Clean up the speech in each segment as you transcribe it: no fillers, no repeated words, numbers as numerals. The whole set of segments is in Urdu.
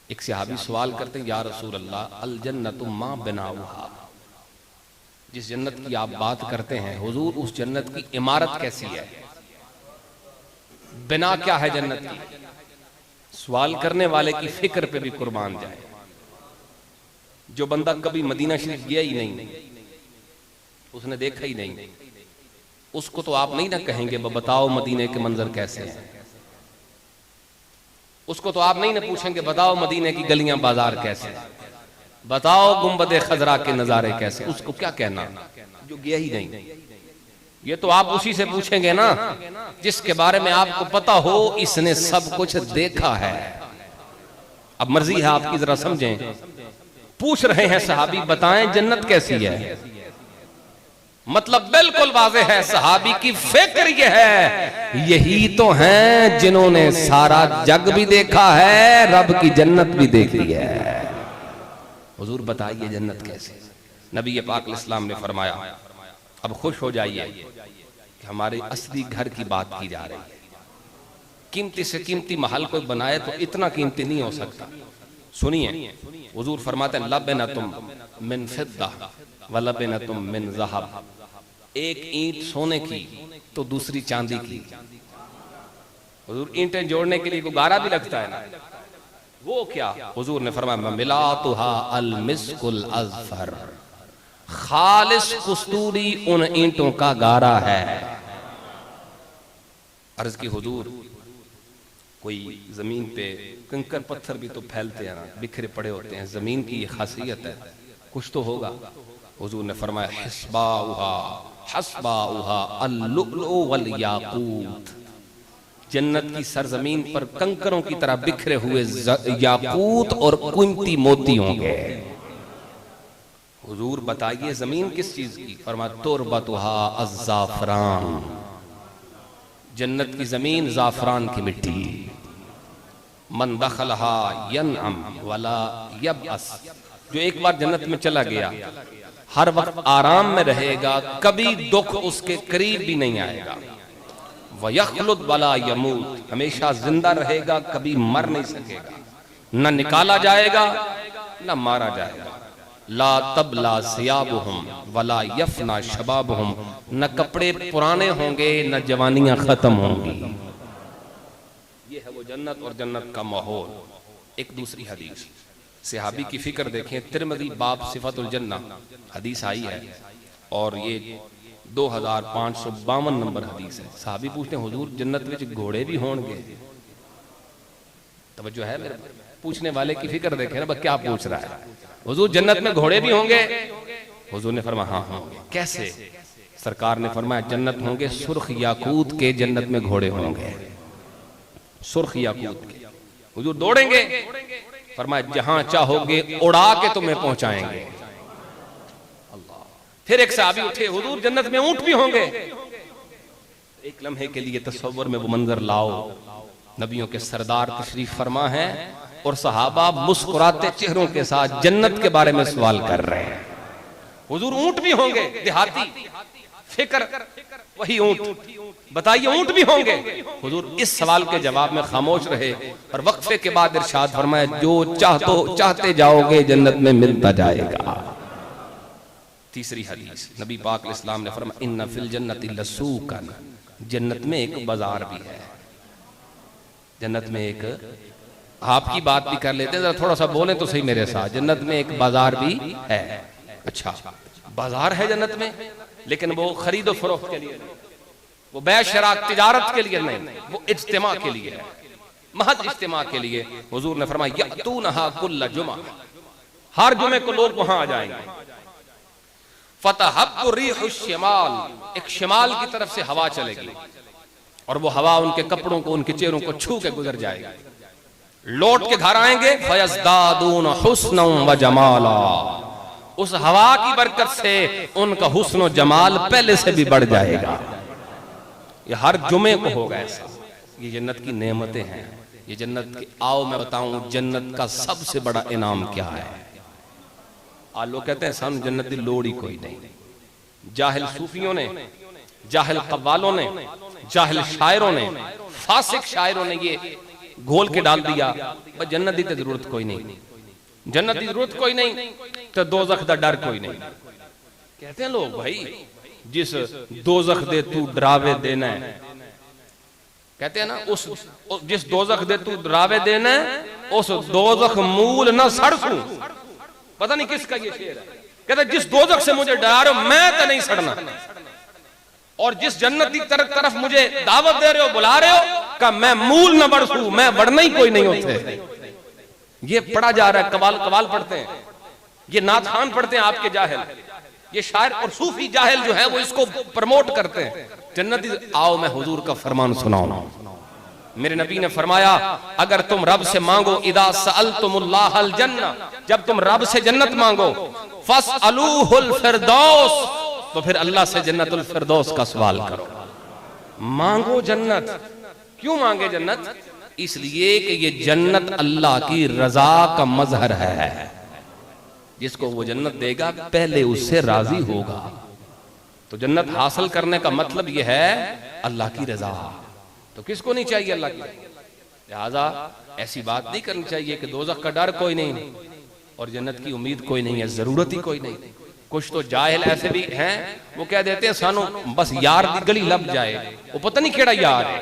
ایک صحابی سوال کرتے ہیں یا رسول اللہ الجنت ما بناؤہا، جس جنت کی آپ بات کرتے ہیں حضور اس جنت کی عمارت کیسی ہے، بنا کیا ہے جنت کی؟ سوال کرنے والے کی فکر پہ بھی قربان جائے۔ جو بندہ کبھی مدینہ شریف گیا ہی نہیں، اس نے دیکھا ہی نہیں، اس کو تو آپ نہیں نہ کہیں گے بتاؤ مدینے کے منظر کیسے ہیں، اس کو تو آپ نہیں نہ پوچھیں گے بتاؤ مدینے کی گلیاں بازار کیسے ہیں، بتاؤ گنبد خضرا کے نظارے کیسے، اس کو کیا کہنا جو گیا ہی نہیں۔ یہ تو آپ اسی سے پوچھیں گے نا جس کے بارے میں آپ کو پتا ہو اس نے سب کچھ دیکھا ہے۔ اب مرضی ہے آپ کی، ذرا سمجھیں، پوچھ رہے ہیں صحابی بتائیں جنت کیسی ہے، مطلب بالکل واضح ہے، صحابی کی فکر یہ ہے یہی تو ہیں جنہوں نے سارا جگ بھی دیکھا ہے، رب کی جنت بھی دیکھی ہے، حضور بتائیے جنت کیسی۔ نبی پاک علیہ السلام نے فرمایا اب خوش ہو جائیے کہ ہمارے اصلی گھر کی بات کی جا رہی ہے، قیمتی سے قیمتی محل کوئی بنائے تو اتنا قیمتی نہیں ہو سکتا۔ سنیے حضور فرماتے ہیں لبنتم من فضہ ولبنتم من ذہب، ایک اینٹ سونے کی تو دوسری چاندی کی۔ حضور اینٹیں جوڑنے کے لیے کوئی گارا بھی لگتا ہے نا، وہ کیا؟ حضور نے فرمایا ملاتھا المسک الازفر، خالص کستوری ان اینٹوں کا گارا ہے۔ عرض کی حضور کوئی زمین پہ کنکر پتھر بھی تو پھیلتے ہیں نا، بکھرے پڑے ہوتے ہیں، زمین کی یہ خاصیت ہے، کچھ تو ہوگا۔ حضور نے فرمایا حسباؤہا اللؤلؤ والیاقوت، جنت کی سرزمین پر کنکروں کی طرح بکھرے ہوئے یاقوت اور قیمتی موتی ہوں گے۔ حضور بتائیے زمین کس چیز کی؟ فرمایا تربتہا الزعفران، جنت کی زمین زعفران کی مٹی۔ من دخلہا ینعم ولا یبعث، جو ایک بار جنت میں چلا گیا ہر وقت آرام میں رہے گا، کبھی دکھ اس کے قریب بھی نہیں آئے گا۔ وَيَخْلُدْ وَلَا يَمُوتْ، ہمیشہ زندہ رہے گا، کبھی مر نہیں سکے گا، نہ نکالا جائے گا نہ مارا جائے گا۔ لا تبلا ثیابہم ولا یفنا شبابہم، نہ کپڑے پرانے ہوں گے نہ جوانیاں ختم ہوں گی۔ یہ ہے وہ جنت اور جنت کا ماحول۔ ایک دوسری حدیث، صحابی کی فکر دیکھیں، ترمذی باب صفت الجنہ حدیث آئی ہے اور یہ 2552 نمبر حدیث ہے۔ صحابی پوچھتے ہیں حضور جنت میں گھوڑے بھی ہون گے؟ توجہ ہے میرے پوچھنے والے کی فکر دیکھیں نا، کیا پوچھ رہا ہے؟ حضور جنت میں گھوڑے بھی ہوں گے؟ حضور نے فرمایا ہاں ہوں گے۔ کیسے؟ سرکار نے فرمایا جنت ہوں گے سرخ یاقوت کے، جنت میں گھوڑے ہوں گے سرخ یاقوت کے۔ حضور دوڑیں گے؟ فرمایا جہاں چاہو گے اڑا کے تمہیں پہنچائیں گے۔ اللہ۔ پھر ایک صحابی اٹھے حضور جنت میں اونٹ بھی ہوں گے؟ ایک لمحے کے لیے تصور میں وہ منظر لاؤ، نبیوں کے سردار تشریف فرما ہے اور صحابہ مسکراتے چہروں کے ساتھ جنت کے بارے میں سوال کر رہے ہیں۔ حضور اونٹ بھی ہوں گے؟ دیہاتی فکر وہی اونٹ، بتائیے اونٹ بھی ہوں گے؟ حضور اس سوال کے جواب میں خاموش رہے اور وقفے کے بعد ارشاد فرمایا جو چاہتے جاؤ گے جنت میں ملتا جائے گا۔ تیسری حدیث، نبی پاک علیہ السلام نے فرمایا ان فی الجنت لسوقا، جنت میں ایک بازار بھی ہے۔ جنت میں ایک، آپ کی بات بھی کر لیتے ہیں، ذرا تھوڑا سا بولیں تو صحیح میرے ساتھ، جنت میں ایک بازار بھی ہے۔ اچھا بازار ہے جنت میں، لیکن وہ خرید و فروخت کے لیے نہیں، وہ بیع شراء تجارت کے لیے نہیں، وہ اجتماع کے لیے ہے، محض اجتماع کے لیے۔ حضور نے فرمایا یأتونہا کل جمعہ، ہر جمعے کو لوگ وہاں آ جائیں گے۔ فتحب ریح الشمال، ایک شمال کی طرف سے ہوا چلے گی اور وہ ہوا ان کے کپڑوں کو، ان کے چہروں کو چھو کے گزر جائے گی۔ لوٹ کے گھر آئیں گے فیزدادون حسنا وجمالا، اس ہوا کی برکت سے ان کا حسن و جمال پہلے سے بھی بڑھ جائے گا۔ یہ ہر جمعے کو ہوگا ایسا۔ یہ جنت کی نعمتیں ہیں، یہ جنت کی۔ آؤ میں بتاؤں جنت کا سب سے بڑا انعام کیا ہے۔ آج لوگ کہتے ہیں سن جنت دی لوڑی کوئی نہیں۔ جاہل صوفیوں نے، جاہل قوالوں نے، جاہل شاعروں نے، فاسق شاعروں نے یہ گھول کے ڈال دیا، بس جنت دی تے ضرورت کوئی نہیں، جنت دی ضرورت کوئی نہیں تو دوزخ دا ڈر کوئی نہیں۔ کہتے ہیں لوگ بھائی جس دوزخ دے تو ڈراوے دینا ہے، کہتے ہیں نا جس دوزخ دے تو ڈراوے دینا ہے اس دوزخ مول نہ سڑسوں۔ پتہ نہیں کس کا یہ شعر ہے، کہتے ہیں جس دوزخ سے مجھے ڈرا رہے ہو میں تو نہیں سڑنا، اور جس جنت کی طرف مجھے دعوت دے رہے ہو بلا رہے ہو کہ میں مول نہ بڑھوں، میں بڑھنا ہی کوئی نہیں ہوتے۔ یہ پڑھا جا رہا ہے، قوال پڑھتے ہیں، یہ نعت خوان پڑھتے ہیں آپ کے جاہل، یہ شاعر اور صوفی جاہل جو ہے وہ اس کو پرموٹ کرتے ہیں جنتی۔ آؤ میں حضور کا فرمان سناؤں، میرے نبی نے فرمایا اگر تم رب سے مانگو اذا سألتم اللہ الجنہ، جب تم رب سے جنت مانگو فاسألوہ الفردوس، تو پھر اللہ سے جنت الفردوس کا سوال کرو۔ مانگو جنت، کیوں مانگے جنت؟ اس لیے کہ یہ جنت اللہ کی رضا کا مظہر ہے، جس کو وہ جنت دے گا پہلے اس سے راضی ہوگا۔ تو جنت حاصل کرنے کا مطلب یہ ہے اللہ کی رضا، تو کس کو نہیں چاہیے اللہ کی؟ لہذا ایسی بات نہیں کرنی چاہیے کہ دوزخ کا ڈر کوئی نہیں اور جنت کی امید کوئی نہیں ہے، ضرورت ہی کوئی نہیں۔ کچھ تو جاہل ایسے بھی ہیں وہ کہہ دیتے ہیں سانو بس یار دی گلی لب جائے، وہ پتہ نہیں کیڑا یار ہے،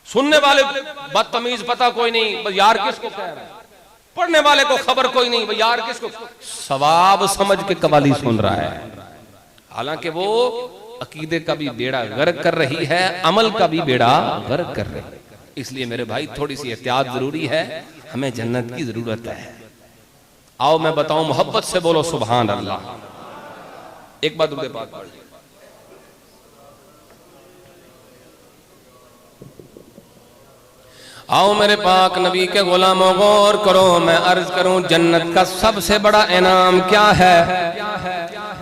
سننے والے بدتمیز پتہ کوئی نہیں، بس یار کس کو کہہ رہا ہے، پڑھنے والے کو خبر کوئی نہیں، بس یار کس کو، ثواب سمجھ کے قوالی سن رہا ہے، حالانکہ وہ عقیدے کا بھی بیڑا غرق کر رہی ہے، عمل کا بھی بیڑا غرق کر رہی ہے۔ اس لیے میرے بھائی تھوڑی سی احتیاط ضروری ہے، ہمیں جنت کی ضرورت ہے۔ آؤ میں بتاؤں، محبت سے بولو سبحان اللہ، ایک بات درود پاک پڑھ لیں۔ آؤ میرے پاک نبی کے غلاموں غور کرو، میں عرض کروں جنت کا سب سے بڑا انعام کیا ہے؟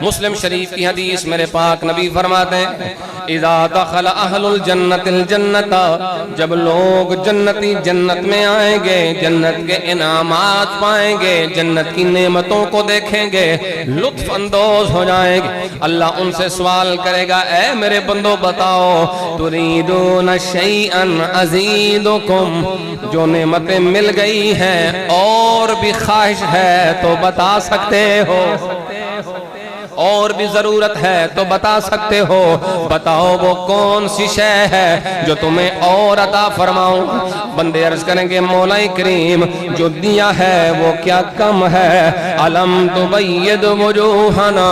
مسلم شریف کی حدیث میرے پاک نبی فرماتے ہیں اذا دخل اہل الجنت الجنت، جب لوگ جنتی جنت میں آئیں گے جنت کے انعامات پائیں گے، جنت کی نعمتوں کو دیکھیں گے، لطف اندوز ہو جائیں گے، اللہ ان سے سوال کرے گا اے میرے بندو بتاؤ تريدون شيئا ازيدكم، جو نعمتیں مل گئی ہیں اور بھی خواہش ہے تو بتا سکتے ہو، اور بھی ضرورت ہے تو بتا سکتے ہو، بتاؤ وہ کون سی شے ہے جو تمہیں اور عطا فرماؤں؟ بندے عرض کریں گے مولا کریم جو دیا ہے وہ کیا کم ہے؟ علم تبید وجوہنا،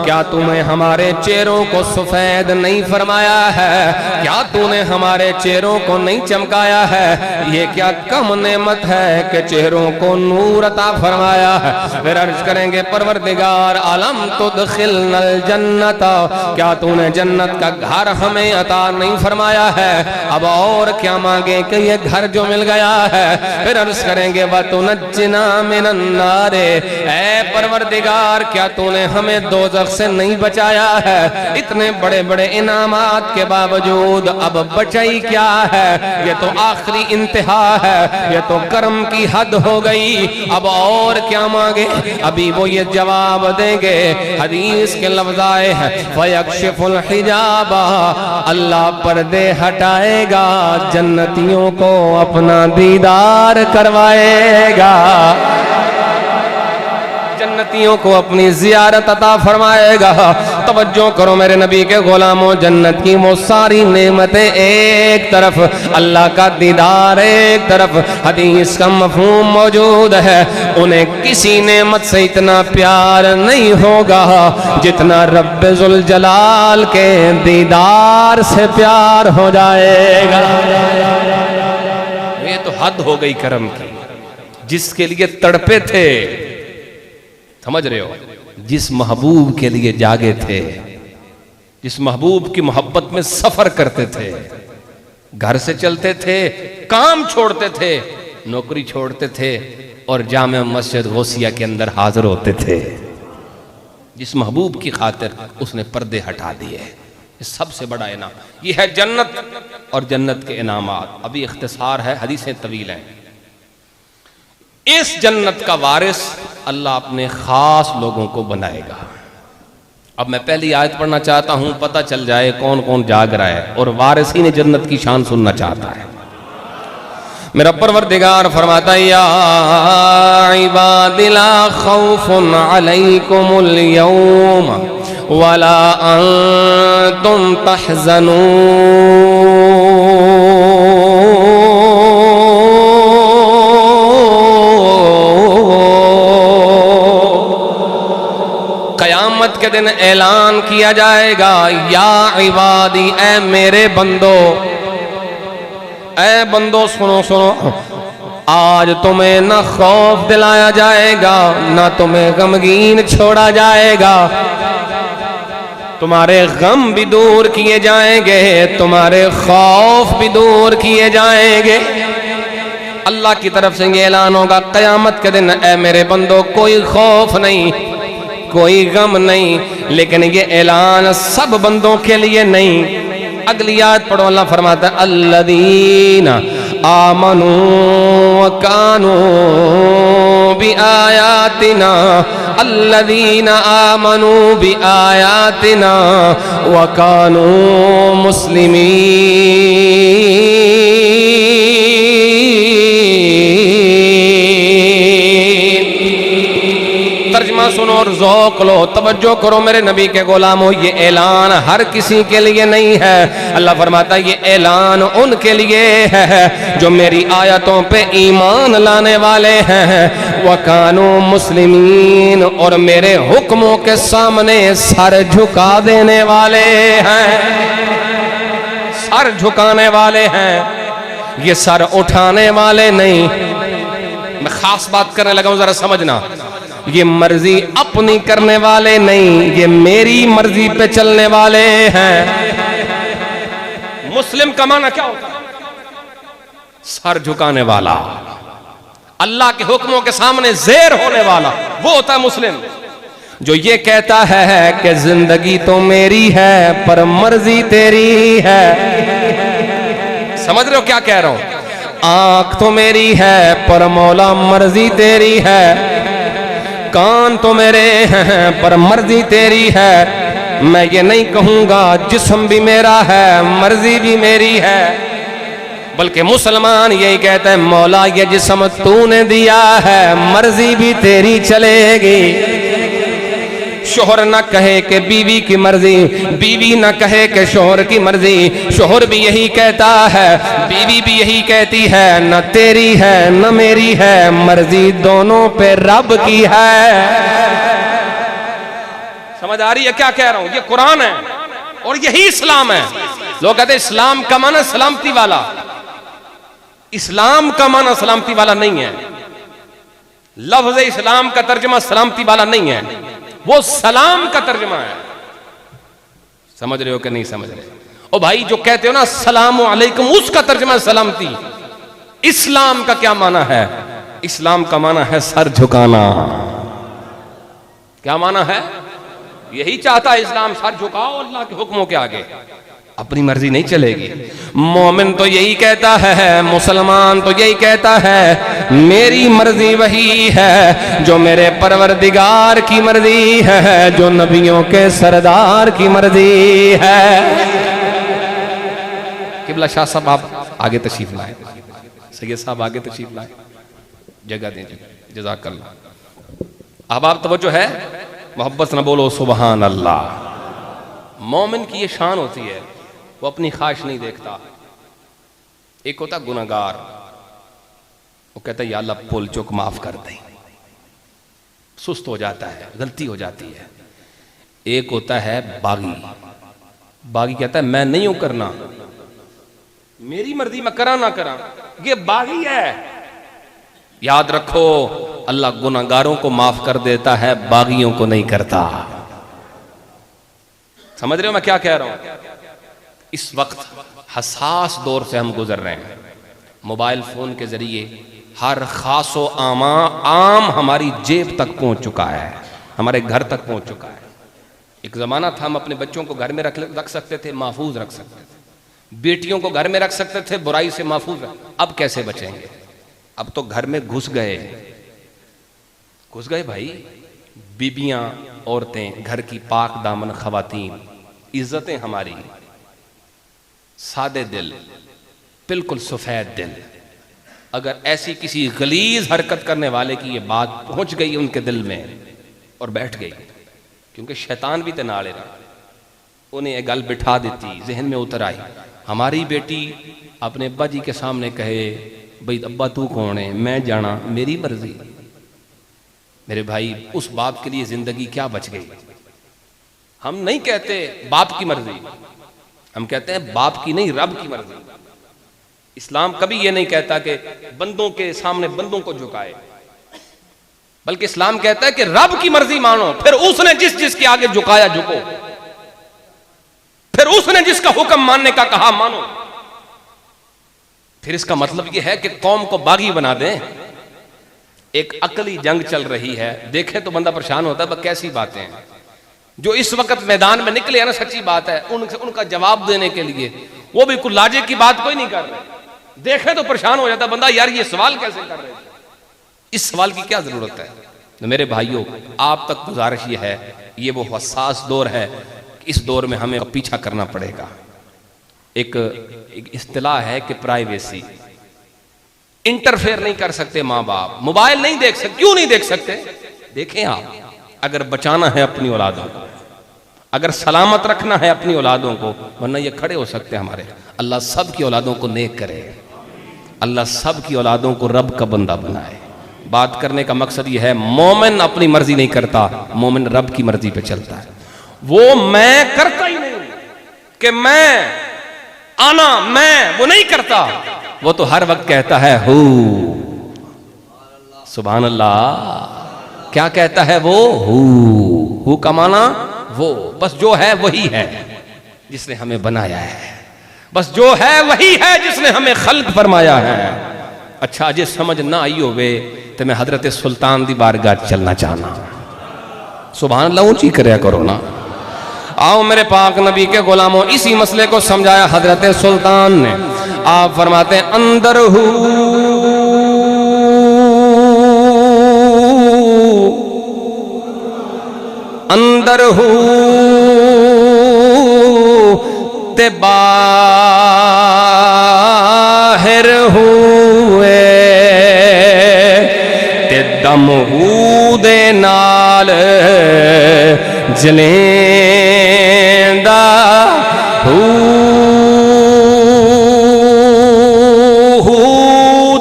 کیا تمہیں ہمارے چہروں کو سفید نہیں فرمایا ہے؟ کیا تو نے ہمارے چہروں کو نہیں چمکایا ہے؟ یہ کیا کم نعمت ہے کہ چہروں کو نور عطا فرمایا ہے؟ پھر عرض کریں گے پروردگار علم تدخلنا الجنت، کیا تو نے جنت کا گھر ہمیں عطا نہیں فرمایا ہے؟ اب اور کیا مانگے کہ یہ گھر جو مل گیا ہے؟ پھر عرض کریں گے وَتُنَجِّنَا مِنَ النَّارِ، اے پروردگار کیا تو نے ہمیں دوزخ سے نہیں بچایا ہے؟ اتنے بڑے بڑے انعامات کے باوجود اب بچائی کیا ہے؟ یہ تو آخری انتہا ہے، یہ تو کرم کی حد ہو گئی، اب اور کیا مانگے؟ ابھی وہ یہ جواب دیں گے، حدیث کے لفظ آئے ہیں فَيَكْشِفُ الْحِجَابَ، اللہ پردے ہٹائے گا، جنتیوں کو اپنا دیدار کروائے گا، جنتیوں کو اپنی زیارت عطا فرمائے گا۔ توجہ کرو میرے نبی کے غلاموں، جنت کی وہ ساری نعمتیں ایک طرف، اللہ کا دیدار ایک طرف، حدیث کا مفہوم موجود ہے، انہیں کسی نعمت سے اتنا پیار نہیں ہوگا جتنا رب ذوالجلال کے دیدار سے پیار ہو جائے گا۔ یہ تو حد ہو گئی کرم کی، جس کے لیے تڑپے تھے، سمجھ رہے ہو، جس محبوب کے لیے جاگے تھے، جس محبوب کی محبت میں سفر کرتے تھے، گھر سے چلتے تھے، کام چھوڑتے تھے، نوکری چھوڑتے تھے اور جامع مسجد غوثیہ کے اندر حاضر ہوتے تھے، جس محبوب کی خاطر اس نے پردے ہٹا دیے۔ یہ سب سے بڑا انعام، یہ ہے جنت اور جنت کے انعامات۔ ابھی اختصار ہے، حدیثیں طویل ہیں۔ اس جنت کا وارث اللہ اپنے خاص لوگوں کو بنائے گا۔ اب میں پہلی آیت پڑھنا چاہتا ہوں، پتہ چل جائے کون کون جاگ رہا ہے اور وارثین جنت کی شان سننا چاہتا ہے۔ میرا پروردگار فرماتا ہے یا عباد لا خوف علیکم اليوم ولا انتم تحزنون۔ قیامت کے دن اعلان کیا جائے گا یا عبادی، اے میرے بندو، اے بندو سنو سنو، آج تمہیں نہ خوف دلایا جائے گا نہ تمہیں غمگین چھوڑا جائے گا، تمہارے غم بھی دور کیے جائیں گے، تمہارے خوف بھی دور کیے جائیں گے۔ اللہ کی طرف سے یہ اعلان ہوگا قیامت کے دن اے میرے بندو کوئی خوف نہیں، کوئی غم نہیں، لیکن یہ اعلان سب بندوں کے لیے نہیں۔ اگلی آیت پڑھو، اللہ فرماتا ہے الذین آمنوا وکانوا بآیاتنا، الذین آمنوا بآیاتنا وکانوا مسلمین۔ ترجمہ سنو اور ذوق لو، توجہ کرو میرے نبی کے غلاموں، یہ اعلان ہر کسی کے لیے نہیں ہے۔ اللہ فرماتا ہے یہ اعلان ان کے لیے ہے جو میری آیتوں پہ ایمان لانے والے ہیں، وَكَانُوا مُسْلِمِينَ، اور میرے حکموں کے سامنے سر جھکا دینے والے ہیں، سر جھکانے والے ہیں، یہ سر اٹھانے والے نہیں۔ میں خاص بات کرنے لگا ہوں، ذرا سمجھنا، یہ مرضی اپنی کرنے والے نہیں، یہ میری مرضی پہ چلنے والے ہیں۔ مسلم کا معنی کیا ہوتا ہے؟ سر جھکانے والا، اللہ کے حکموں کے سامنے زیر ہونے والا، وہ ہوتا ہے مسلم۔ جو یہ کہتا ہے کہ زندگی تو میری ہے پر مرضی تیری ہے۔ سمجھ رہے ہو کیا کہہ رہا ہوں؟ آنکھ تو میری ہے پر مولا مرضی تیری ہے، کان تو میرے ہیں پر مرضی تیری ہے۔ میں یہ نہیں کہوں گا جسم بھی میرا ہے مرضی بھی میری ہے، بلکہ مسلمان یہی کہتا ہے مولا یہ جسم تو نے دیا ہے مرضی بھی تیری چلے گی۔ شوہر نہ کہے کہ بیوی کی مرضی، بیوی نہ کہے کہ شوہر کی مرضی، شوہر بھی یہی کہتا ہے، بیوی بھی یہی کہتی ہے، نہ تیری ہے نہ میری ہے، مرضی دونوں پہ رب کی ہے۔ سمجھ آ رہی ہے کیا کہہ رہا ہوں؟ یہ قرآن ہے اور یہی اسلام ہے۔ لوگ کہتے ہیں اسلام کا معنی سلامتی والا، اسلام کا معنی سلامتی والا نہیں ہے، لفظ اسلام کا ترجمہ سلامتی والا نہیں ہے، وہ سلام کا ترجمہ ہے۔ سمجھ رہے ہو کہ نہیں سمجھ رہے؟ او بھائی جو کہتے ہو نا السلام علیکم، اس کا ترجمہ سلامتی۔ اسلام کا کیا معنی ہے؟ اسلام کا معنی ہے سر جھکانا۔ کیا معنی ہے؟ یہی چاہتا ہے اسلام، سر جھکاؤ اللہ کے حکموں کے آگے، اپنی مرضی نہیں چلے گی۔ مومن تو یہی کہتا ہے، مسلمان تو یہی کہتا ہے میری مرضی وہی ہے جو میرے پروردگار کی مرضی ہے، جو نبیوں کے سردار کی مرضی ہے۔ قبلہ شاہ صاحب آپ آگے تشریف لائے، سید صاحب آگے تشریف لائے، جگہ دیں جزاک اللہ۔ اب آپ توجہ ہے، محبت نہ بولو سبحان اللہ۔ مومن کی یہ شان ہوتی ہے، وہ اپنی خواہش نہیں دیکھتا۔ ایک ہوتا گناہگار، وہ کہتا ہے یا اللہ بھول چوک معاف کر دیں، سست ہو جاتا ہے، غلطی ہو جاتی ہے۔ ایک ہوتا ہے باغی، باغی کہتا ہے میں نہیں ہوں کرنا، میری مرضی میں کرا نہ کرا، یہ باغی ہے۔ یاد رکھو اللہ گناہگاروں کو معاف کر دیتا ہے، باغیوں کو نہیں کرتا۔ سمجھ رہے ہو میں کیا کہہ رہا ہوں؟ اس وقت حساس دور سے ہم گزر رہے ہیں، موبائل فون کے ذریعے ہر خاص و عام ہماری جیب تک پہنچ چکا ہے، ہمارے گھر تک پہنچ چکا ہے۔ ایک زمانہ تھا ہم اپنے بچوں کو گھر میں رکھ سکتے تھے، محفوظ رکھ سکتے تھے، بیٹیوں کو گھر میں رکھ سکتے تھے، برائی سے محفوظ رکھ۔ اب کیسے بچیں گے؟ اب تو گھر میں گھس گئے بھائی، بیبیاں، عورتیں، گھر کی پاک دامن خواتین، عزتیں ہماری، سادے دل، بالکل سفید دل، اگر ایسی کسی غلیظ حرکت کرنے والے کی یہ بات پہنچ گئی ان کے دل میں اور بیٹھ گئی، کیونکہ شیطان بھی تے نالے رہا، انہیں یہ گل بٹھا دیتی، ذہن میں اتر آئی، ہماری بیٹی اپنے ابا جی کے سامنے کہے بھئی ابا تو کون ہے، میں جانا میری مرضی، میرے بھائی اس باپ کے لیے زندگی کیا بچ گئی؟ ہم نہیں کہتے باپ کی مرضی، ہم کہتے ہیں باپ کی نہیں رب کی مرضی۔ اسلام کبھی یہ نہیں کہتا کہ بندوں کے سامنے بندوں کو جھکائے، بلکہ اسلام کہتا ہے کہ رب کی مرضی مانو، پھر اس نے جس کے آگے جھکایا جھکو، پھر اس نے جس کا حکم ماننے کا کہا مانو۔ پھر اس کا مطلب یہ ہے کہ قوم کو باغی بنا دیں۔ ایک عقلی جنگ چل رہی ہے، دیکھے تو بندہ پریشان ہوتا ہے، کیسی باتیں ہیں جو اس وقت میدان میں نکلے ہیں نا، سچی بات ہے، ان کا جواب دینے کے لیے وہ بھی کوئی لاجے کی بات کوئی نہیں کر رہے، دیکھے تو پریشان ہو جاتا بندہ، یار یہ سوال کیسے کر رہے ہیں، اس سوال کی کیا ضرورت ہے؟ تو میرے بھائیوں آپ تک گزارش یہ ہے، یہ وہ حساس دور ہے، اس دور میں ہمیں پیچھا کرنا پڑے گا۔ ایک اصطلاح ہے کہ پرائیویسی، انٹرفیئر نہیں کر سکتے ماں باپ، موبائل نہیں دیکھ سکتے، کیوں نہیں دیکھ سکتے؟ دیکھیں آپ، اگر بچانا ہے اپنی اولادوں کو، اگر سلامت رکھنا ہے اپنی اولادوں کو، ورنہ یہ کھڑے ہو سکتے ہمارے۔ اللہ سب کی اولادوں کو نیک کرے، اللہ سب کی اولادوں کو رب کا بندہ بنائے۔ بات کرنے کا مقصد یہ ہے، مومن اپنی مرضی نہیں کرتا، مومن رب کی مرضی پہ چلتا ہے۔ وہ میں کرتا ہی نہیں کہ میں وہ نہیں کرتا، وہ تو ہر وقت کہتا ہے ہو، سبحان اللہ، کیا کہتا ہے وہ؟ ہو کا معنی وہ، بس جو ہے وہی ہے جس نے ہمیں بنایا ہے، بس جو ہے وہی ہے جس نے ہمیں خلق فرمایا ہے۔ اچھا جی سمجھ نہ آئی ہوئے تو میں حضرت سلطان دی بارگاہ چلنا چاہنا، سبحان اللہ اونچی کریا کرو نا۔ آؤ میرے پاک نبی کے غلاموں، اسی مسئلے کو سمجھایا حضرت سلطان نے۔ آپ فرماتے ہیں اندر ہو اندر ہو تے باہر ہوئے تے دم ہو دے نال جلیندہ ہو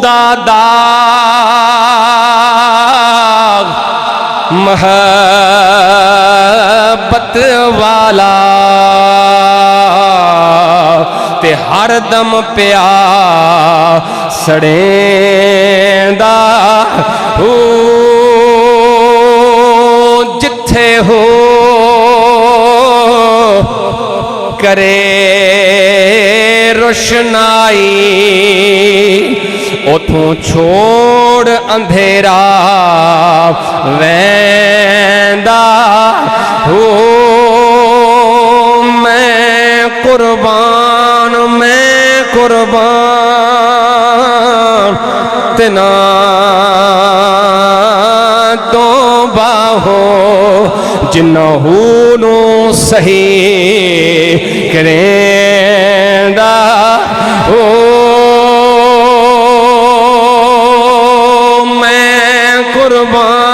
داغ محبت والا تے ہر دم پیا سڑیندہ ہو جتھے ہو کرے روشنائی اتھوں چھوڑ اندھیرا ویندا ہو میں قربان تنا تو باہو جنہوں نو صحیح کریندا ہو میں قربان